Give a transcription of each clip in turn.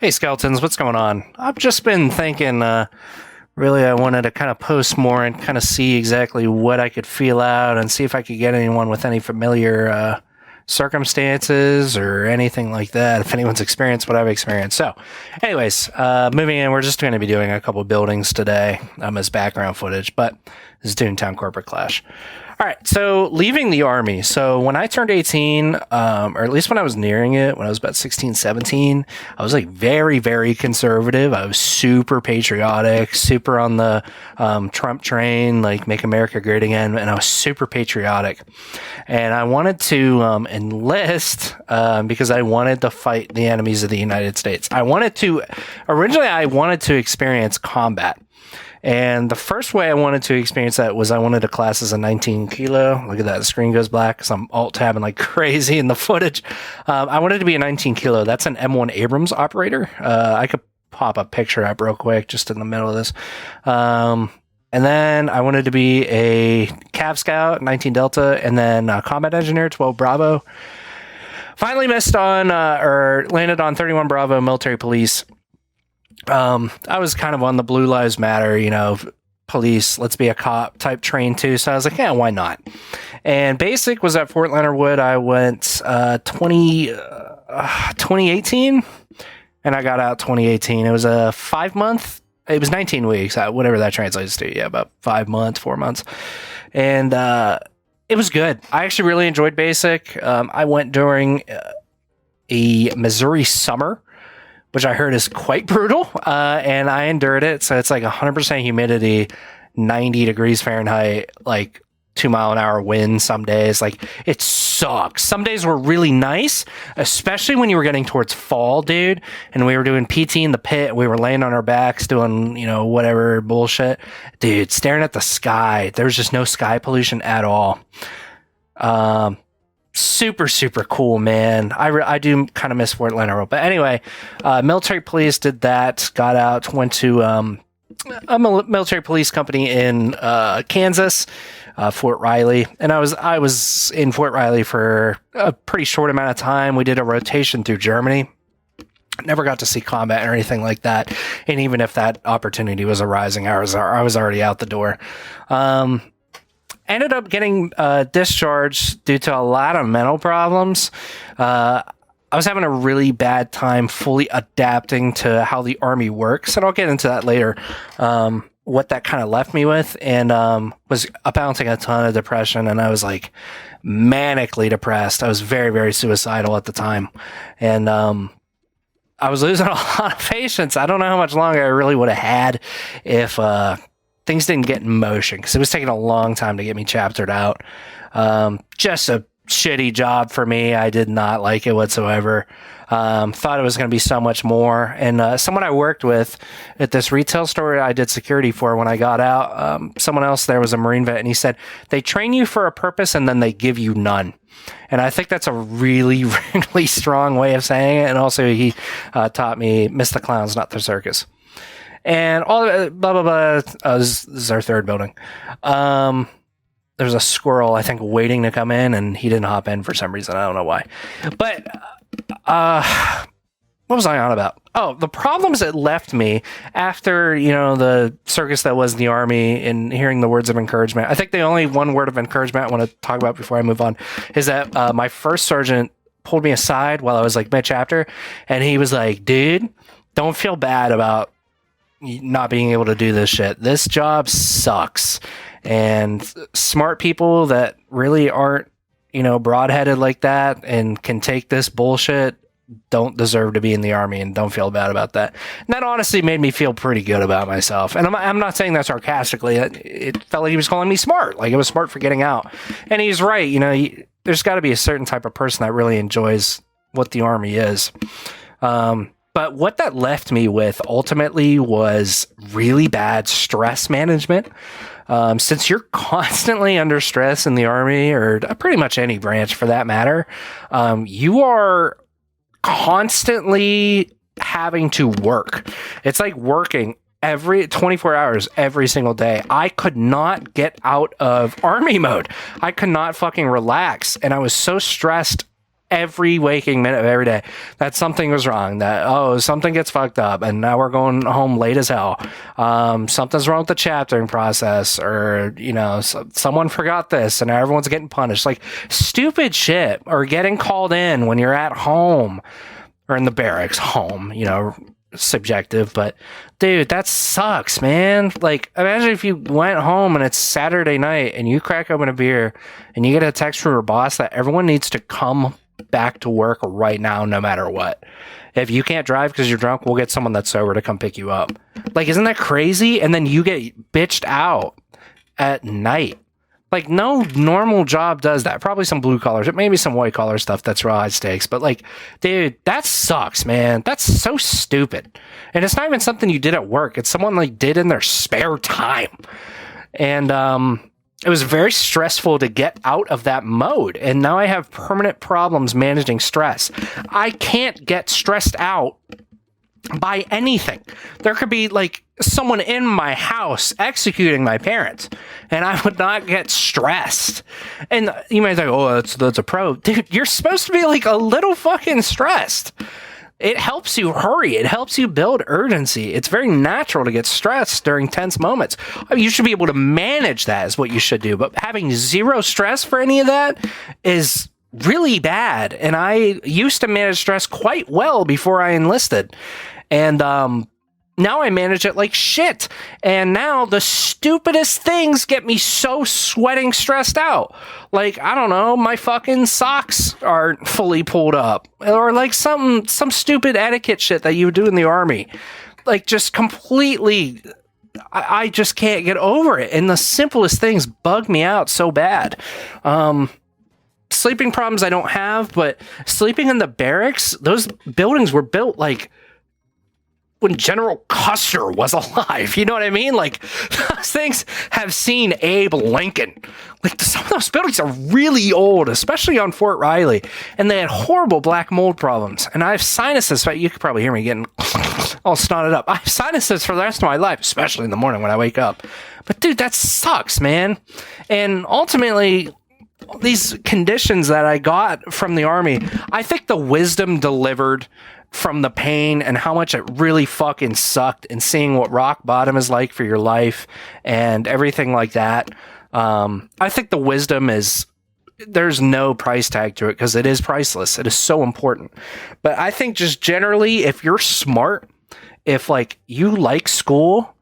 Hey, Skeletons, what's going on? I've just been thinking, really, I wanted to kind of post more and kind of see exactly what I could feel out and see if I could get anyone with any familiar circumstances or anything like that, if anyone's experienced what I've experienced. So, anyways, moving in, we're just going to be doing a couple buildings today as background footage, but this is Toontown Corporate Clash. All right, so leaving the Army. So when I turned 18, or at least when I was nearing it, when I was about 16, 17, I was like very, very conservative. I was super patriotic, super on the Trump train, like make America great again. And I was super patriotic. And I wanted to enlist because I wanted to fight the enemies of the United States. Originally I wanted to experience combat. And the first way I wanted to experience that was I wanted to class as a 19 kilo. Look at that. The screen goes black because I'm alt-tabbing like crazy in the footage. I wanted to be a 19 kilo. That's an M1 Abrams operator. I could pop a picture up real quick just in the middle of this. And then I wanted to be a Cav Scout, 19 Delta, and then a Combat Engineer, 12 Bravo. Finally missed on, or landed on 31 Bravo Military Police. I was kind of on the Blue Lives Matter, police, let's be a cop type train too. So I was like, yeah, why not? And basic was at Fort Leonard Wood. I went 2018 and I got out 2018. It was a 5 month. It was 19 weeks, whatever that translates to. Yeah, about 5 months, 4 months. And it was good. I actually really enjoyed basic. I went during a Missouri summer, which I heard is quite brutal, and I endured it. So it's like 100% humidity, 90 degrees Fahrenheit, like 2 mile an hour wind some days. Like, it sucks. Some days were really nice, especially when you were getting towards fall, dude, and we were doing PT in the pit. We were laying on our backs doing, whatever bullshit. Dude, staring at the sky. There was just no sky pollution at all. Super, super cool, man. I do kind of miss Fort Leonard. But anyway, military police did that, got out, went to a military police company in Kansas, Fort Riley. And I was in Fort Riley for a pretty short amount of time. We did a rotation through Germany. Never got to see combat or anything like that. And even if that opportunity was arising, I was already out the door. Ended up getting discharged due to a lot of mental problems. I was having a really bad time fully adapting to how the Army works, and I'll get into that later, what that kind of left me with, and was bouncing a ton of depression, and I was like manically depressed. I was very, very suicidal at the time, and I was losing a lot of patience. I don't know how much longer I really would have had if things didn't get in motion, because it was taking a long time to get me chaptered out. Just a shitty job for me. I did not like it whatsoever. Thought it was going to be so much more. And someone I worked with at this retail store I did security for when I got out, someone else there was a Marine vet, and he said, they train you for a purpose and then they give you none. And I think that's a really, really strong way of saying it. And also he taught me, miss the clowns, not the circus. And all blah, blah, blah. This is our third building. There's a squirrel, I think, waiting to come in, and he didn't hop in for some reason. I don't know why. But what was I on about? Oh, the problems that left me after, the circus that was the Army and hearing the words of encouragement. I think the only one word of encouragement I want to talk about before I move on is that my first sergeant pulled me aside while I was like mid-chapter, and he was like, dude, don't feel bad about not being able to do this shit. This job sucks. And smart people that really aren't, broadheaded like that and can take this bullshit don't deserve to be in the Army, and don't feel bad about that. And that honestly made me feel pretty good about myself. And I'm not saying that sarcastically. It felt like he was calling me smart. Like, it was smart for getting out. And he's right. There's got to be a certain type of person that really enjoys what the Army is. But what that left me with ultimately was really bad stress management. Since you're constantly under stress in the Army, or pretty much any branch for that matter, you are constantly having to work. It's like working every 24 hours every single day. I could not get out of Army mode. I could not fucking relax. And I was so stressed every waking minute of every day that something was wrong, that, oh, something gets fucked up and now we're going home late as hell. Something's wrong with the chaptering process, or, you know, someone forgot this and now everyone's getting punished. Like stupid shit, or getting called in when you're at home or in the barracks, home, you know, subjective, but dude, that sucks, man. Like, imagine if you went home and it's Saturday night and you crack open a beer and you get a text from your boss that everyone needs to come back to work right now, no matter what. If you can't drive because you're drunk, we'll get someone that's sober to come pick you up. Like, isn't that crazy? And then you get bitched out at night. Like, no normal job does that. Probably some blue collars, maybe some white collar stuff that's raw high stakes. But like, dude, that sucks, man. That's so stupid. And it's not even something you did at work. It's someone like did in their spare time. And it was very stressful to get out of that mode. And now I have permanent problems managing stress. I can't get stressed out by anything. There could be like someone in my house executing my parents and I would not get stressed. And you might think, oh, that's a pro. Dude, you're supposed to be like a little fucking stressed. It helps you hurry. It helps you build urgency. It's very natural to get stressed during tense moments. I mean, you should be able to manage that is what you should do. But having zero stress for any of that is really bad. And I used to manage stress quite well before I enlisted. And now I manage it like shit. And now the stupidest things get me so sweating stressed out. Like, I don't know, my fucking socks aren't fully pulled up. Or like some stupid etiquette shit that you would do in the Army. Like, just completely, I just can't get over it. And the simplest things bug me out so bad. Sleeping problems I don't have, but sleeping in the barracks, those buildings were built like when General Custer was alive. You know what I mean? Like, those things have seen Abe Lincoln. Like, some of those buildings are really old, especially on Fort Riley. And they had horrible black mold problems. And I have sinuses. You could probably hear me getting all snotted up. I have sinuses for the rest of my life, especially in the morning when I wake up. But dude, that sucks, man. And ultimately, these conditions that I got from the Army, I think the wisdom delivered from the pain and how much it really fucking sucked, and seeing what rock bottom is like for your life and everything like that. I think the wisdom is, there's no price tag to it because it is priceless. It is so important. But I think just generally, if you're smart, if like you like school,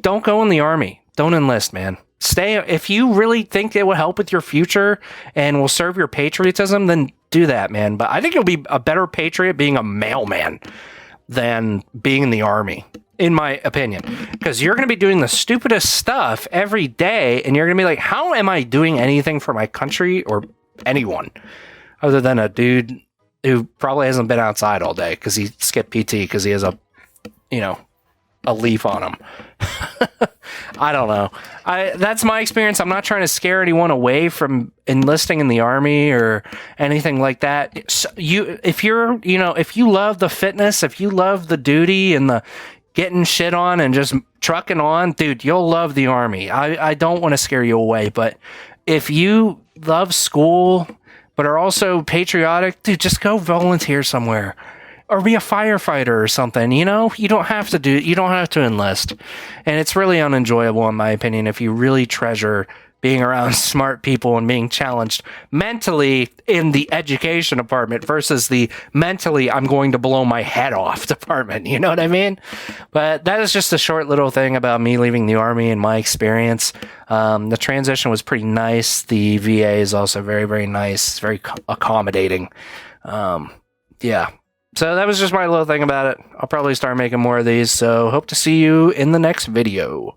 don't go in the Army. Don't enlist, man. Stay. If you really think it will help with your future and will serve your patriotism, then do that, man. But I think you'll be a better patriot being a mailman than being in the Army, in my opinion. Because you're going to be doing the stupidest stuff every day, and you're going to be like, how am I doing anything for my country or anyone other than a dude who probably hasn't been outside all day because he skipped PT because he has a leaf on him. I don't know. That's my experience. I'm not trying to scare anyone away from enlisting in the Army or anything like that. So if you love the fitness, if you love the duty and the getting shit on and just trucking on, dude, you'll love the Army. I don't want to scare you away, but if you love school but are also patriotic, dude, just go volunteer somewhere. Or be a firefighter or something, you know? You don't have to enlist. And it's really unenjoyable, in my opinion, if you really treasure being around smart people and being challenged mentally in the education department versus the mentally I'm going to blow my head off department. You know what I mean? But that is just a short little thing about me leaving the Army and my experience. The transition was pretty nice. The VA is also very, very nice. It's very accommodating. Yeah. So that was just my little thing about it. I'll probably start making more of these, so hope to see you in the next video.